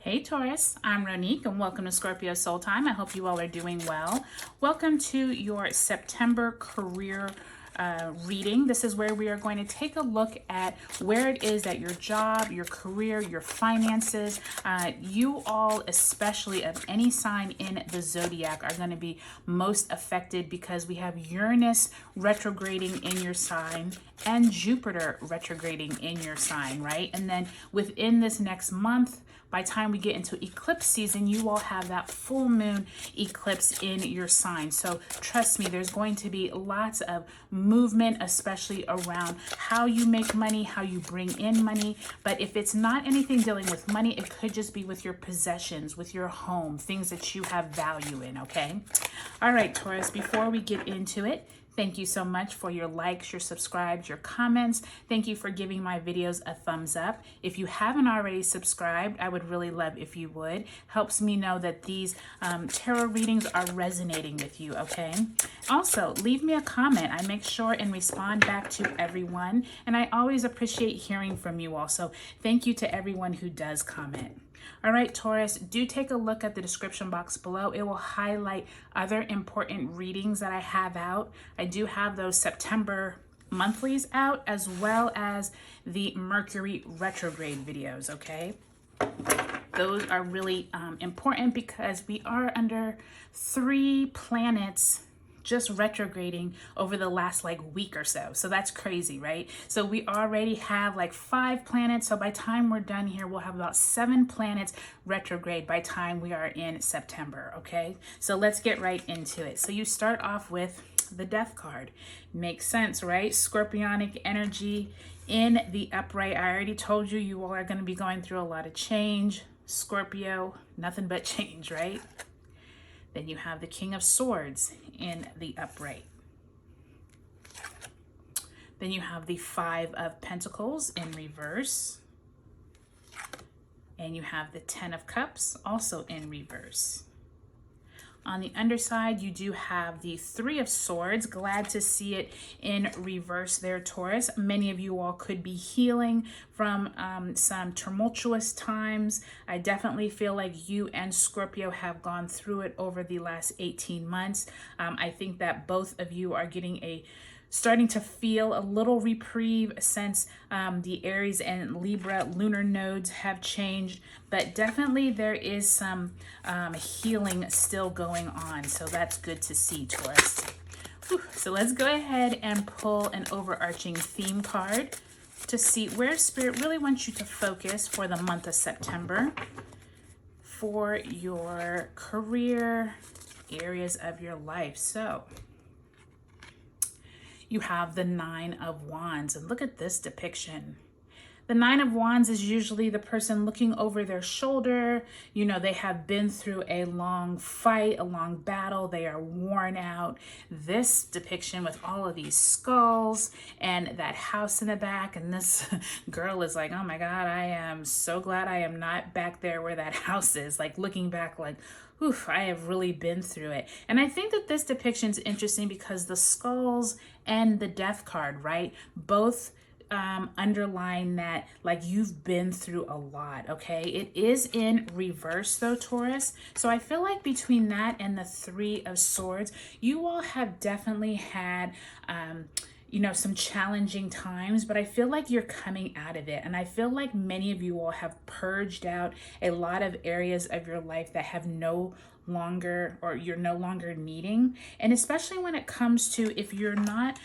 Hey Taurus, I'm Ronique and welcome to Scorpio Soul Time. I hope you all are doing well. Welcome to your September career reading. This is where we are going to take a look at where it is that your job, your career, your finances, you all, especially of any sign in the zodiac, are going to be most affected because we have Uranus retrograding in your sign and Jupiter retrograding in your sign, right? And then within this next month, by the time we get into eclipse season, you all have that full moon eclipse in your sign. So trust me, there's going to be lots of movement, especially around how you make money, how you bring in money. But if it's not anything dealing with money, it could just be with your possessions, with your home, things that you have value in, okay? All right, Taurus, before we get into it, thank you so much for your likes, your subscribes, your comments. Thank you for giving my videos a thumbs up. If you haven't already subscribed, I would really love if you would. Helps me know that these tarot readings are resonating with you, okay? Also, leave me a comment. I make sure and respond back to everyone. And I always appreciate hearing from you all. So thank you to everyone who does comment. All right, Taurus, do take a look at the description box below. It will highlight other important readings that I have out. I do have those September monthlies out, as well as the Mercury retrograde videos, okay? Those are really important because we are under 3 planets just retrograding over the last week or so. So that's crazy, right? So we already have 5 planets. So by the time we're done here, we'll have about 7 planets retrograde by the time we are in September, okay? So let's get right into it. So you start off with the Death card. Makes sense, right? Scorpionic energy in the upright. I already told you, you all are going to be going through a lot of change. Scorpio, nothing but change, right? Then you have the King of Swords in the upright. Then you have the 5 of Pentacles in reverse. And you have the 10 of Cups also in reverse. On the underside, you do have the 3 of Swords. Glad to see it in reverse there, Taurus. Many of you all could be healing from some tumultuous times. I definitely feel like you and Scorpio have gone through it over the last 18 months. I think that both of you are getting starting to feel a little reprieve since the Aries and Libra lunar nodes have changed, but definitely there is some healing still going on. So that's good to see, Taurus. Whew. So let's go ahead and pull an overarching theme card to see where Spirit really wants you to focus for the month of September for your career areas of your life. So you have the 9 of Wands, and look at this depiction. The 9 of Wands is usually the person looking over their shoulder. You know, they have been through a long fight, a long battle. They are worn out. This depiction with all of these skulls and that house in the back. And this girl is like, oh my God, I am so glad I am not back there where that house is. Like looking back like, oof, I have really been through it. And I think that this depiction is interesting because the skulls and the Death card, right? Both underline that you've been through a lot, okay? It is in reverse though, Taurus. So I feel like between that and the 3 of Swords, you all have definitely had some challenging times, but I feel like you're coming out of it. And I feel like many of you all have purged out a lot of areas of your life that have no longer, or you're no longer needing. And especially when it comes to if you're not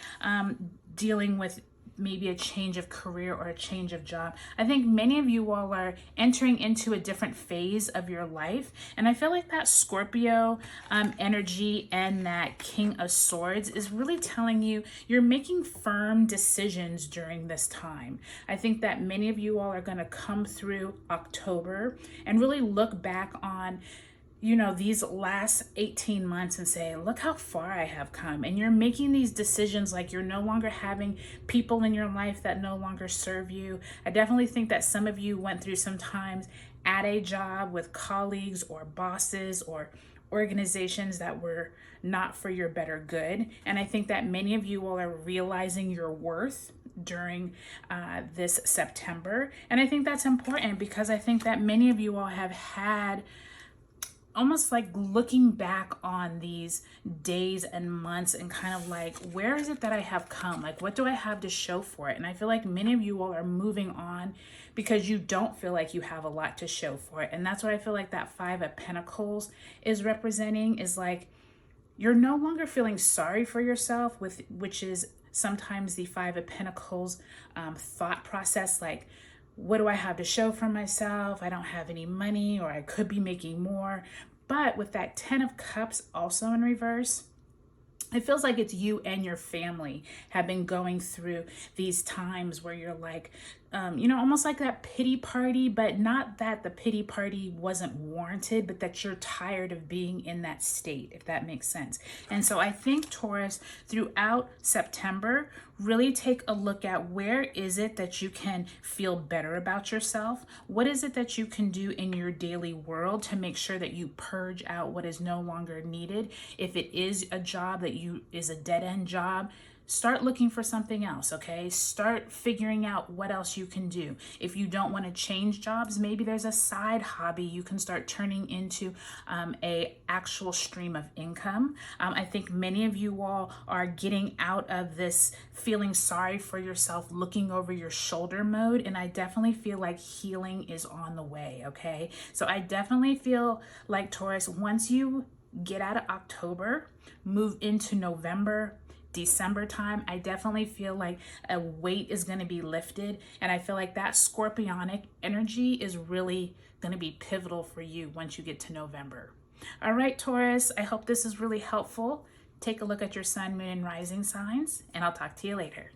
dealing with maybe a change of career or a change of job. I think many of you all are entering into a different phase of your life. And I feel like that Scorpio energy and that King of Swords is really telling you you're making firm decisions during this time. I think that many of you all are going to come through October and really look back on these last 18 months and say, look how far I have come. And you're making these decisions like you're no longer having people in your life that no longer serve you. I definitely think that some of you went through some times at a job with colleagues or bosses or organizations that were not for your better good. And I think that many of you all are realizing your worth during this September. And I think that's important because I think that many of you all have had almost like looking back on these days and months and kind of like, where is it that I have come? Like, what do I have to show for it? And I feel like many of you all are moving on because you don't feel like you have a lot to show for it. And that's what I feel like that Five of Pentacles is representing, is like, you're no longer feeling sorry for yourself, which is sometimes the Five of Pentacles thought process, like, what do I have to show for myself? I don't have any money, or I could be making more. But with that 10 of Cups also in reverse, it feels like it's you and your family have been going through these times where you're like, almost like that pity party, but not that the pity party wasn't warranted, but that you're tired of being in that state, if that makes sense. And so I think, Taurus, throughout September, really take a look at where is it that you can feel better about yourself? What is it that you can do in your daily world to make sure that you purge out what is no longer needed? If it is a job that is a dead-end job, start looking for something else, okay? Start figuring out what else you can do. If you don't want to change jobs, maybe there's a side hobby you can start turning into a actual stream of income. I think many of you all are getting out of this feeling sorry for yourself, looking over your shoulder mode, and I definitely feel like healing is on the way, okay? So I definitely feel like, Taurus, once you get out of October, move into November, December time, I definitely feel like a weight is going to be lifted. And I feel like that scorpionic energy is really going to be pivotal for you once you get to November. All right, Taurus, I hope this is really helpful. Take a look at your sun, moon, and rising signs, and I'll talk to you later.